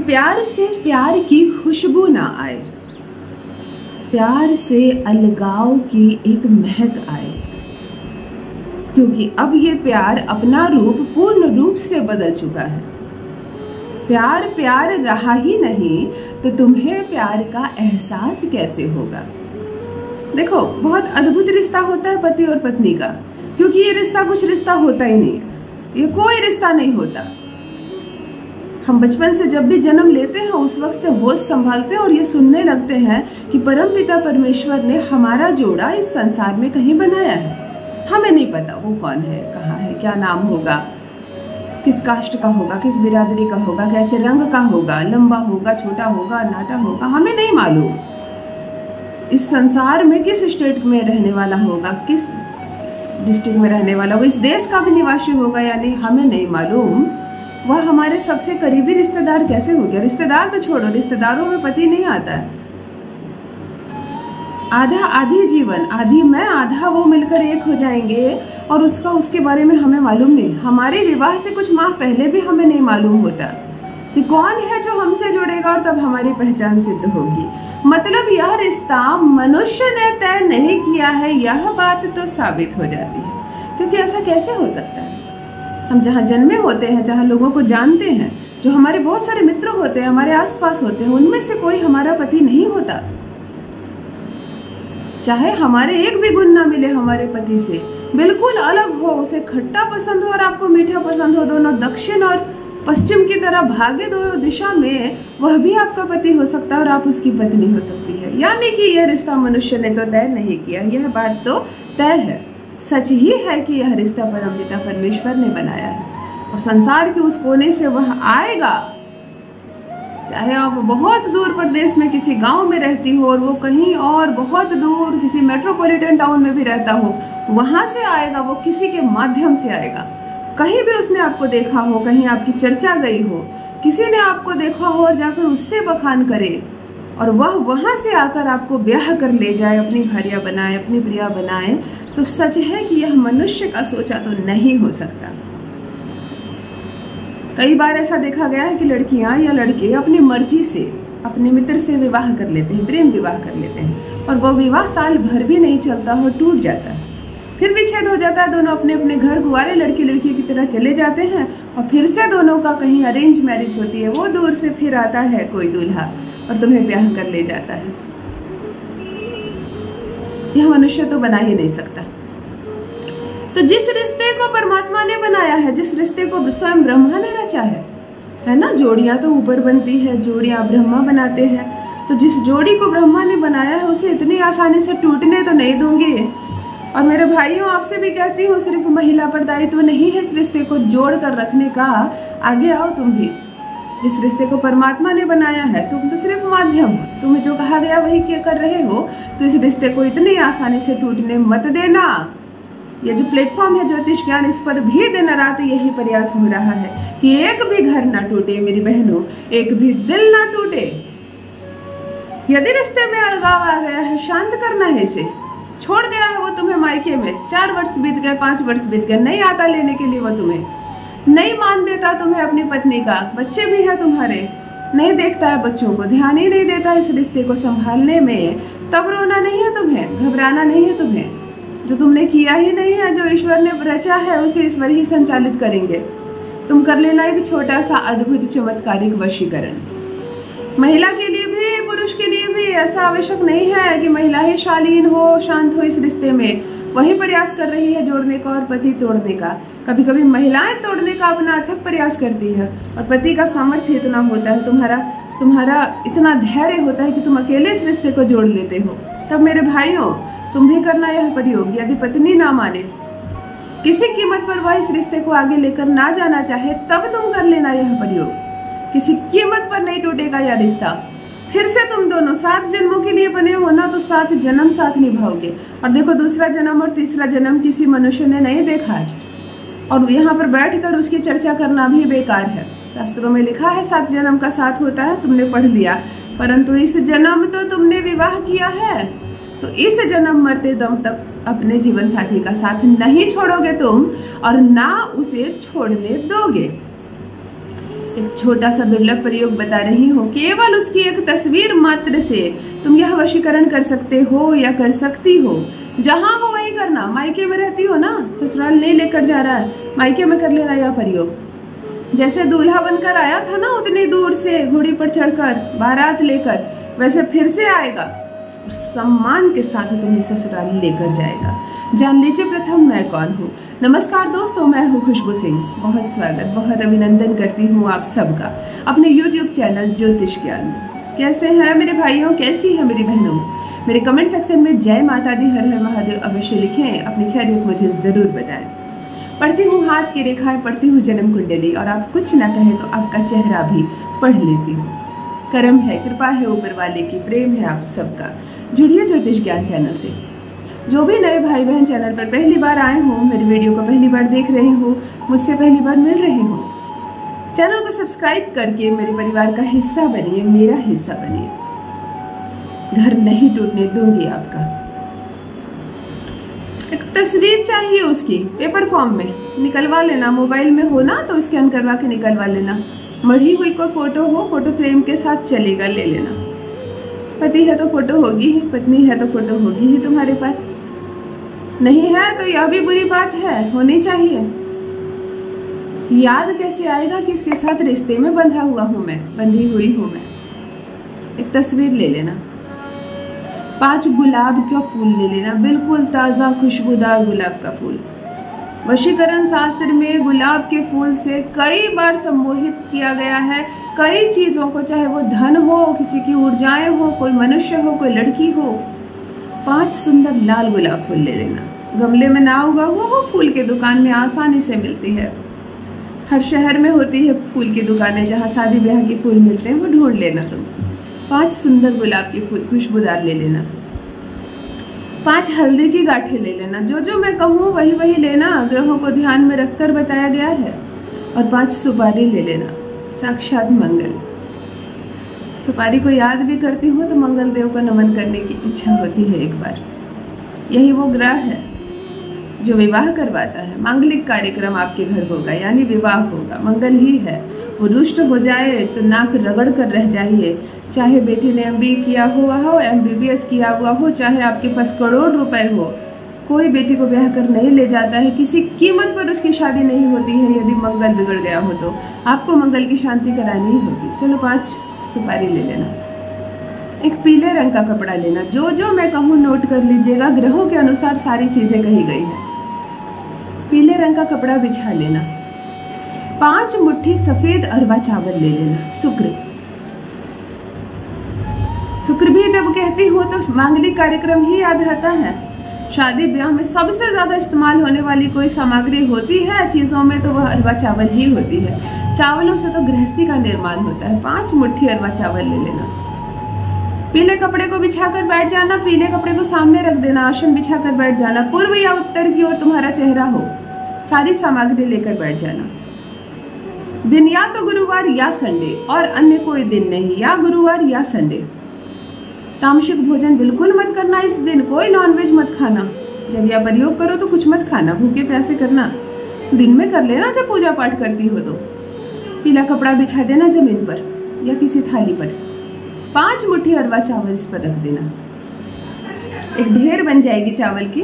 प्यार से प्यार की खुशबू ना आए, प्यार से अलगाव की एक महक आए, क्योंकि अब ये प्यार अपना रूप पूर्ण रूप से बदल चुका है। प्यार प्यार रहा ही नहीं तो तुम्हें प्यार का एहसास कैसे होगा। देखो, बहुत अद्भुत रिश्ता होता है पति और पत्नी का, क्योंकि ये रिश्ता कुछ रिश्ता होता ही नहीं है, ये कोई रिश्ता नहीं होता। हम बचपन से जब भी जन्म लेते हैं उस वक्त से होश संभालते हैं और ये सुनने लगते हैं कि परमपिता परमेश्वर ने हमारा जोड़ा इस संसार में कहीं बनाया है। हमें नहीं पता वो कौन है, कहाँ है, क्या नाम होगा, किस कास्ट का होगा, किस बिरादरी का होगा, कैसे रंग का होगा, लंबा होगा, छोटा होगा, नाटा होगा, हमें नहीं मालूम। इस संसार में किस स्टेट में रहने वाला होगा, किस डिस्ट्रिक्ट में रहने वाला होगा, इस देश का भी निवासी होगा या नहीं, हमें नहीं मालूम। वह हमारे सबसे करीबी रिश्तेदार कैसे हो गया। रिश्तेदार तो छोड़ो, रिश्तेदारों में पति नहीं आता है। आधा आधी जीवन, आधी मैं आधा वो मिलकर एक हो जाएंगे और उसके बारे में हमें मालूम नहीं। हमारे विवाह से कुछ माह पहले भी हमें नहीं मालूम होता कि कौन है जो हमसे जुड़ेगा और तब हमारी पहचान सिद्ध होगी। मतलब यह रिश्ता मनुष्य ने तय नहीं किया है, यह बात तो साबित हो जाती है। क्योंकि ऐसा कैसे हो सकता है। हम जहाँ जन्मे होते हैं, जहाँ लोगों को जानते हैं, जो हमारे बहुत सारे मित्र होते हैं, हमारे आसपास होते हैं, उनमें से कोई हमारा पति नहीं होता। चाहे हमारे एक भी गुण ना मिले हमारे पति से, बिल्कुल अलग हो, उसे खट्टा पसंद हो और आपको मीठा पसंद हो, दोनों दक्षिण और पश्चिम की तरह भागे दो दिशा में, वह भी आपका पति हो सकता है और आप उसकी पत्नी हो सकती है। यानी कि यह रिश्ता मनुष्य ने तो तय नहीं किया, यह बात तो तय है। सच ही है कि यह रिश्ता परमपिता परमेश्वर ने बनाया है और संसार के उस कोने से वह आएगा। चाहे आप बहुत दूर प्रदेश में किसी गांव में रहती हो और वो कहीं और बहुत दूर किसी मेट्रोपॉलिटन टाउन में भी रहता हो, वहां से आएगा, वो किसी के माध्यम से आएगा। कहीं भी उसने आपको देखा हो, कहीं आपकी चर्चा गई हो, किसी ने आपको देखा हो और जाकर उससे बखान करे और वह वहां से आकर आपको ब्याह कर ले जाए, अपनी भार्या बनाए, अपनी प्रिया बनाए, तो सच है कि यह मनुष्य का सोचा तो नहीं हो सकता। कई बार ऐसा देखा गया है कि लड़कियां या लड़के अपनी मर्जी से अपने मित्र से विवाह कर लेते हैं, प्रेम विवाह कर लेते हैं और वह विवाह साल भर भी नहीं चलता हो, टूट जाता है, फिर विच्छेद हो जाता है। दोनों अपने अपने घर गुआरे लड़की लड़की की तरह चले जाते हैं और फिर से दोनों का कहीं अरेंज मैरिज होती है। वो दूर से फिर आता है कोई दूल्हा और तुम्हें ब्याह कर ले जाता है। यह मनुष्य तो बना ही नहीं सकता। तो जिस रिश्ते को परमात्मा ने बनाया है, जिस रिश्ते को स्वयं ब्रह्मा ने रचा है ना, जोड़ियां तो ऊपर बनती है, जोड़ियां ब्रह्मा बनाते हैं। तो जिस जोड़ी को ब्रह्मा ने बनाया है उसे इतनी आसानी से टूटने तो नहीं दूंगी। और मेरे भाइयों, आपसे भी कहती हूँ, सिर्फ महिला पर दायित्व नहीं है इस रिश्ते को जोड़ कर रखने का। आगे आओ तुम भी। जिस रिश्ते को परमात्मा ने बनाया है, तुम तो सिर्फ माध्यम हो, तुम्हें जो कहा गया वही क्या कर रहे हो। तो इस रिश्ते को इतनी आसानी से टूटने मत देना। ये जो प्लेटफॉर्म है ज्योतिष ज्ञान, इस पर भी दिन रात यही प्रयास हो रहा है कि एक भी घर ना टूटे मेरी बहनों, एक भी दिल ना टूटे। यदि रिश्ते में अलगाव आ गया है, शांत करना है इसे। छोड़ गया है वो तुम्हें मायके में, 4 वर्ष बीत गए, 5 वर्ष बीत गए, नहीं आता लेने के लिए वो तुम्हें, नहीं मान देता तुम्हें अपनी पत्नी का, बच्चे भी है तुम्हारे, नहीं देखता है बच्चों को, ध्यान ही नहीं देता इस रिश्ते को संभालने में, तब रोना नहीं है तुम्हें, घबराना नहीं है तुम्हें। जो तुमने किया ही नहीं है, जो ईश्वर ने रचा है, उसे ईश्वर ही संचालित करेंगे। तुम कर लेना एक छोटा सा अद्भुत चमत्कारिक वशीकरण। महिला के लिए भी पुरुष के लिए भी ऐसा आवश्यक नहीं है कि महिला ही शालीन हो, शांत हो इस रिश्ते में। वही प्रयास कर रही है जोड़ने का और पति तोड़ने का। कभी कभी महिलाएं तोड़ने का अपना अथक प्रयास करती है और पति का सामर्थ्य इतना होता है, तुम्हारा इतना धैर्य होता है कि तुम अकेले इस रिश्ते को जोड़ लेते हो। तब मेरे भाइयों, तुम भी करना यह प्रयोग। यदि पत्नी ना माने, किसी कीमत पर वह इस रिश्ते को आगे लेकर ना जाना चाहे, तब तुम कर लेना यह प्रयोग। किसी कीमत पर नहीं टूटेगा यह रिश्ता। फिर से तुम दोनों 7 जन्मों के लिए बने हो ना, तो 7 जन्म साथ निभाओगे। और देखो, दूसरा जन्म और तीसरा जन्म किसी मनुष्य ने नहीं देखा है और यहाँ पर बैठकर उसकी चर्चा करना भी बेकार है। शास्त्रों में लिखा है 7 जन्म का साथ होता है, तुमने पढ़ लिया, परंतु इस जन्म तो तुमने विवाह किया है, तो इस जन्म मरते दम तक अपने जीवन साथी का साथ नहीं छोड़ोगे तुम और ना उसे छोड़ने दोगे। एक छोटा सा दुर्लभ प्रयोग बता रही हूँ। केवल उसकी एक तस्वीर मात्र से तुम यह वशीकरण कर सकते हो या कर सकती हो। जहां हो वही करना। मायके में रहती हो ना, ससुराल नहीं लेकर जा रहा है, मायके में कर लेना यह प्रयोग। जैसे दूल्हा बनकर आया था ना उतनी दूर से घोड़ी पर चढ़कर बारात लेकर, वैसे फिर से आएगा और सम्मान के साथ तुम्हें ससुराल लेकर जाएगा। जान लीजिए प्रथम मैं कौन हूँ। नमस्कार दोस्तों, मैं हूँ खुशबू सिंह। बहुत स्वागत, बहुत अभिनंदन करती हूँ आप सबका अपने YouTube चैनल ज्योतिष ज्ञान में। कैसे हैं मेरे भाइयों, कैसी है मेरी बहनों? मेरे कमेंट सेक्शन में जय माता दी, हर हर महादेव अवश्य लिखें। अपनी खैरियत मुझे जरूर बताएं। पढ़ती हूँ हाथ की रेखाएं, पढ़ती हूँ जन्म कुंडली, और आप कुछ ना कहें तो आपका चेहरा भी पढ़ लेती हूँ। कर्म है, कृपा है ऊपर वाले की, प्रेम है आप सबका। जुड़िए ज्योतिष ज्ञान चैनल से। जो भी नए भाई बहन चैनल पर पहली बार आए हो, मेरी वीडियो को पहली बार देख रहे हो, मुझसे पहली बार मिल रहे हो, चैनल को सब्सक्राइब करके मेरे परिवार का हिस्सा बनिए, मेरा हिस्सा बनिए। घर नहीं टूटने दूंगी आपका। एक तस्वीर चाहिए उसकी, पेपर फॉर्म में निकलवा लेना। मोबाइल में हो ना तो स्कैन करवा के निकलवा लेना। मढ़ी हुई कोई फोटो हो, फोटो फ्रेम के साथ चलेगा, ले लेना। पति है तो फोटो होगी ही, पत्नी है तो फोटो होगी ही तुम्हारे पास। नहीं है तो यह भी बुरी बात है, होनी चाहिए। याद कैसे आएगा कि इसके साथ रिश्ते में बंधा हुआ हूं मैं, बंधी हुई हूं मैं। एक तस्वीर ले लेना। 5 गुलाब का फूल ले लेना, बिल्कुल ताजा खुशबूदार गुलाब का फूल। वशीकरण शास्त्र में गुलाब के फूल से कई बार सम्मोहित किया गया है कई चीजों को, चाहे वो धन हो, किसी की ऊर्जाएं हो, कोई मनुष्य हो, कोई लड़की हो। 5 सुंदर लाल गुलाब फूल ले लेना। गमले में ना उगा हुआ हो, फूल की दुकान में आसानी से मिलती है। हर शहर में होती है फूल की दुकानें, जहाँ शादी ब्याह के फूल मिलते हैं, वो ढूंढ लेना तुम। 5 सुंदर गुलाब के फूल खुशबूदार ले लेना। 5 हल्दी की गांठें ले लेना। जो जो मैं कहूँ वही वही लेना, ग्रहों को ध्यान में रखकर बताया गया है। और 5 सुपारी ले लेना, साक्षात मंगल। सुपारी को याद भी करती हूँ तो मंगल देव को नमन करने की इच्छा होती है एक बार। यही वो ग्रह है जो विवाह करवाता है। मांगलिक कार्यक्रम आपके घर होगा, यानी विवाह होगा, मंगल ही है। वो रुष्ट हो जाए तो नाक रगड़ कर रह जाइए। चाहे बेटी ने MBA किया हुआ हो, MBBS किया हुआ हो, चाहे आपके पास करोड़ रुपए हो, कोई बेटी को ब्याह कर नहीं ले जाता है। किसी कीमत पर उसकी शादी नहीं होती है। यदि मंगल बिगड़ गया हो तो आपको मंगल की शांति करानी ही होगी। चलो 5 सुपारी ले लेना। एक पीले रंग का कपड़ा लेना। जो जो मैं कहूँ नोट कर लीजिएगा, ग्रहों के अनुसार सारी चीजें कही गई है। पीले रंग का कपड़ा बिछा लेना। 5 मुट्ठी सफेद अरवा चावल ले लेना। शुक्र भी जब कहती हो तो मांगलिक कार्यक्रम ही याद आता है। शादी ब्याह में सबसे ज्यादा इस्तेमाल होने वाली कोई सामग्री होती है चीजों में तो वह अरवा चावल ही होती है। चावलों से तो गृहस्थी का निर्माण होता है। 5 मुट्ठी अरवा चावल ले लेना। पीले कपड़े को बिछाकर बैठ जाना। पीले कपड़े को सामने रख देना, आसन बिछाकर बैठ जाना। पूर्व या उत्तर की ओर तुम्हारा चेहरा हो, सारी सामग्री लेकर बैठ जाना। दिन या तो गुरुवार या संडे, और अन्य कोई दिन नहीं, या गुरुवार या संडे। तामसिक भोजन बिल्कुल मत करना इस दिन, कोई नॉनवेज मत खाना। जब यह प्रयोग करो तो कुछ मत खाना, भूखे प्यासे करना। दिन में कर लेना जब पूजा पाठ करती हो तो। पीला कपड़ा बिछा देना जमीन पर या किसी थाली पर। 5 मुट्ठी अरवा चावल इस पर रख देना। एक ढेर बन जाएगी चावल की।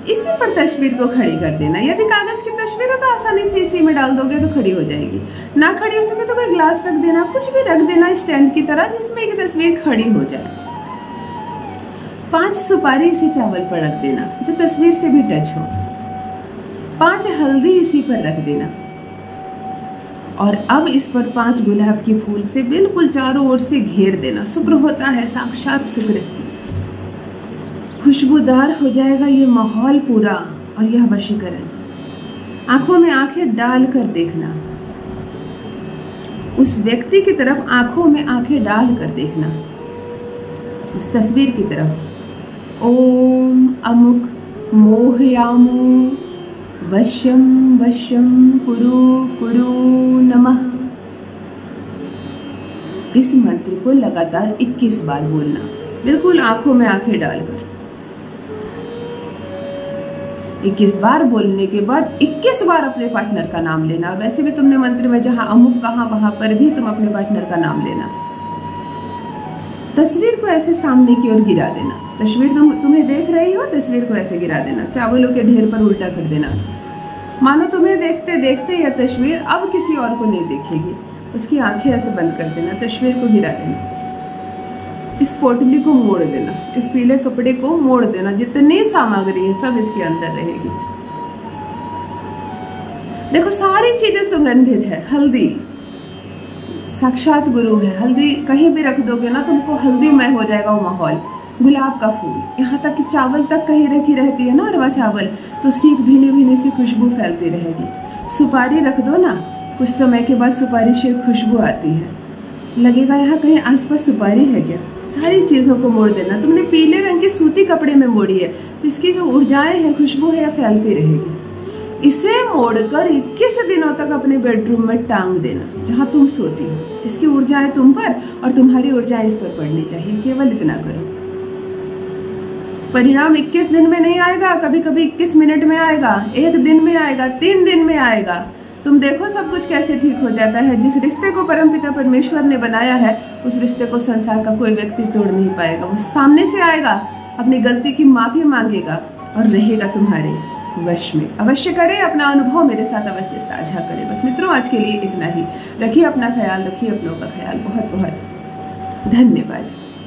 इसी पर तस्वीर को खड़ी कर देना। यदि कागज की तस्वीर है तो आसानी से इसी में डाल दोगे तो खड़ी हो जाएगी। ना खड़ी हो सके तो कोई ग्लास रख देना, कुछ भी रख देना स्टैंड की तरह, जिसमें एक तस्वीर खड़ी हो जाए। 5 सुपारी इसी चावल पर रख देना जो तस्वीर से भी टच हो। 5 हल्दी इसी पर रख देना। और अब इस पर 5 गुलाब के फूल से बिल्कुल चारों ओर से घेर देना। शुक्र होता है, साक्षात शुक्र। खुशबूदार हो जाएगा ये माहौल पूरा। और यह वशीकरण, आंखों में आंखें डाल कर देखना। उस व्यक्ति की तरफ आंखों में आंखें डाल कर देखना, उस तस्वीर की तरफ। ओम अमुक मोहयामो वश्यम वश्यम कुरु कुरु नमः। इस मंत्र को लगातार 21 बार बोलना, बिल्कुल आंखों में आंखें डालकर। 21 बार बोलने के बाद 21 बार अपने पार्टनर का नाम लेना। वैसे भी तुमने मंत्र में जहां अमुक कहा वहां पर भी तुम अपने पार्टनर का नाम लेना। तस्वीर को ऐसे सामने की ओर गिरा देना। तस्वीर तुम्हें देख रही हो, तस्वीर को ऐसे गिरा देना, चावलों के ढेर पर उल्टा कर देना। मानो तुम्हें देखते देखते यह तस्वीर अब किसी और को नहीं देखेगी। उसकी आंखें ऐसे बंद कर देना, तस्वीर को गिरा देना, इस पोटली को मोड़ देना, इस पीले कपड़े को मोड़ देना। जितनी सामग्री है सब इसके अंदर रहेगी। देखो सारी चीजें सुगंधित है। हल्दी साक्षात गुरु है। हल्दी कहीं भी रख दोगे ना तुमको हल्दीमय हो जाएगा वो माहौल। गुलाब का फूल, यहाँ तक कि चावल तक कहीं रखी रहती है ना, अरवा चावल, तो उसकी एक भीनी भीनी सी खुशबू फैलती रहेगी। सुपारी रख दो ना, कुछ समय के बाद सुपारी से खुशबू आती है, लगेगा यहाँ कहीं आसपास सुपारी है क्या। सारी चीजों को मोड़ देना। तुमने पीले रंग के सूती कपड़े में मोड़ी है तो इसकी जो ऊर्जाएं है, खुशबू है, फैलती रहेगी। इसे मोड़कर 21 दिनों तक अपने बेडरूम में टांग देना जहां तुम सोती हो। इसकी ऊर्जाएं तुम पर और तुम्हारी ऊर्जाएं इस पर पड़नी चाहिए। केवल इतना करो। परिणाम 21 दिन में नहीं आएगा, कभी कभी 21 मिनट में आएगा, 1 दिन में आएगा, 3 दिन में आएगा। तुम देखो सब कुछ कैसे ठीक हो जाता है। जिस रिश्ते को परमपिता परमेश्वर ने बनाया है उस रिश्ते को संसार का कोई व्यक्ति तोड़ नहीं पाएगा। वो सामने से आएगा, अपनी गलती की माफी मांगेगा और रहेगा तुम्हारे वश में। अवश्य करें, अपना अनुभव मेरे साथ अवश्य साझा करें। बस मित्रों आज के लिए इतना ही। रखिए अपना ख्याल, रखिए अपनों का ख्याल। बहुत बहुत धन्यवाद।